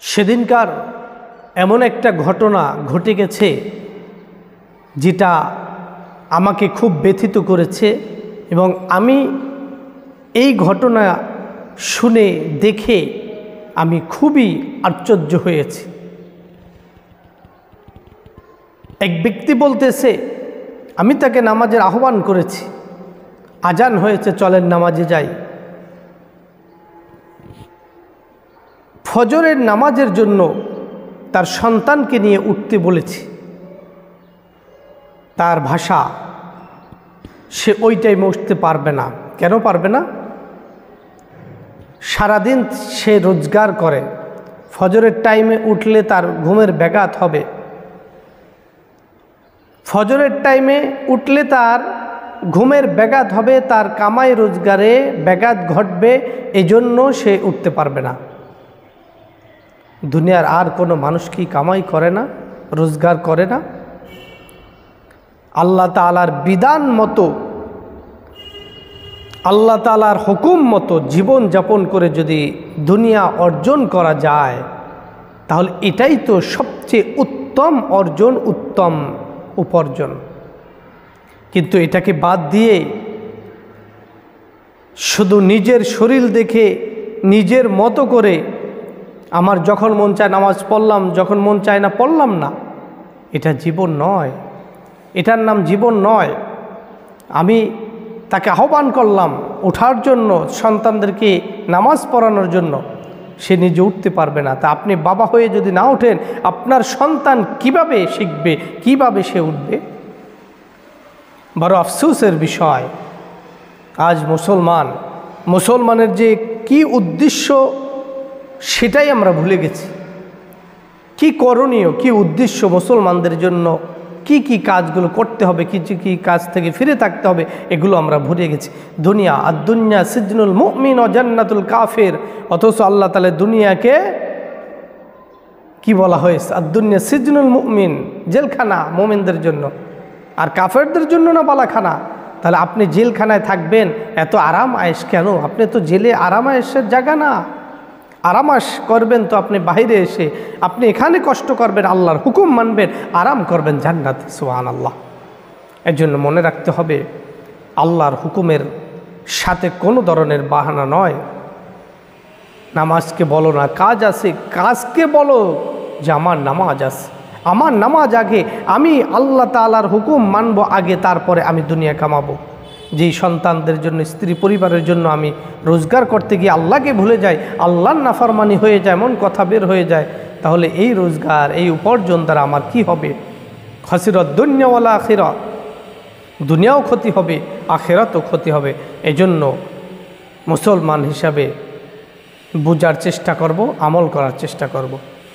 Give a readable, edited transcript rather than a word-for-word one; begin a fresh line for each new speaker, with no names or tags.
সেদিনকার এমন একটা ঘটনা ঘটে গেছে যেটা আমাকে খুব ব্যথিত করেছে এবং আমি এই ঘটনা শুনে দেখে আমি খুবই আশ্চর্য হয়েছি। এক ব্যক্তি বলতেছে, আমি তাকে নামাজের আহ্বান করেছি, আজান হয়েছে, চলেন নামাজে যাই। ফজরের নামাজের জন্য তার সন্তানকে নিয়ে উঠতে বলেছি। তার ভাষা, সে ওই টাইমে উঠতে পারবে না। কেন পারবে না? সারাদিন সে রোজগার করে, ফজরের টাইমে উঠলে তার ঘুমের ব্যাঘাত হবে। ফজরের টাইমে উঠলে তার ঘুমের ব্যাঘাত হবে, তার কামাই রোজগারে ব্যাঘাত ঘটবে, এজন্য সে উঠতে পারবে না। দুনিয়ার আর কোনো মানুষ কি কামাই করে না, রোজগার করে না? আল্লাহ তাআলার বিধান মতো, আল্লাহ তাআলার হুকুম মতো জীবন যাপন করে যদি দুনিয়া অর্জন করা যায়, তাহলে এটাই তো সবচেয়ে উত্তম অর্জন, উত্তম উপার্জন। কিন্তু এটাকে বাদ দিয়ে শুধু নিজের শরীর দেখে নিজের মতো করে, আমার যখন মন চায় নামাজ পড়লাম, যখন মন চায় না পড়লাম না, এটা জীবন নয়, এটার নাম জীবন নয়। আমি তাকে আহ্বান করলাম ওঠার জন্য, সন্তানদেরকে নামাজ পড়ানোর জন্য, সে নিজে উঠতে পারবে না। তা আপনি বাবা হয়ে যদি না ওঠেন, আপনার সন্তান কিভাবে শিখবে, কিভাবে সে উঠবে? বড় আফসোসের বিষয়, আজ মুসলমানের যে কি উদ্দেশ্য সেটাই আমরা ভুলে গেছি। কি করণীয়, কি উদ্দেশ্য মুসলমানদের জন্য, কি কি কাজগুলো করতে হবে, কি কাজ থেকে ফিরে থাকতে হবে, এগুলো আমরা ভুলে গেছি। দুনিয়া আর দুনিয়া সিজনুল মুমিন ও জান্নাতুল কাফির, অথচ আল্লাহ তাআলা দুনিয়াকে কি বলা হয়েছে? আর দুনিয়া সিজনুল মুমিন, জেলখানা মুমিনদের জন্য, আর কাফেরদের জন্য না বালাখানা। তাহলে আপনি জেলখানায় থাকবেন, এত আরাম আয়েশ কেন? আপনি তো জেলে আরাম আয়েশের জায়গা না। আরামাস করবেন তো আপনি বাইরে এসে, আপনি এখানে কষ্ট করবেন, আল্লাহর হুকুম মানবেন, আরাম করবেন জান্নাতে। সুবহানাল্লাহ। এর জন্য মনে রাখতে হবে, আল্লাহর হুকুমের সাথে কোনো ধরনের বাহানা নয়। নামাজকে বলো না কাজ আছে, কাজকে বলো যে আমার নামাজ আছে, আমার নামাজ আগে, আমি আল্লাহ তাআলার হুকুম মানব আগে, তারপরে আমি দুনিয়া কামাবো। যেই সন্তানদের জন্য, স্ত্রী পরিবারের জন্য আমি রোজগার করতে গিয়ে আল্লাহকে ভুলে যাই, আল্লাহর নাফরমানি হয়ে যায়, এমন কথা বের হয়ে যায়, তাহলে এই রোজগার, এই উপার্জন দ্বারা আমার কি হবে? খাসিরাত দুনিয়া ওয়াল আখিরাত, দুনিয়াও ক্ষতি হবে, আখিরাতও ক্ষতি হবে। এজন্য মুসলমান হিসাবে বোঝার চেষ্টা করব, আমল করার চেষ্টা করব।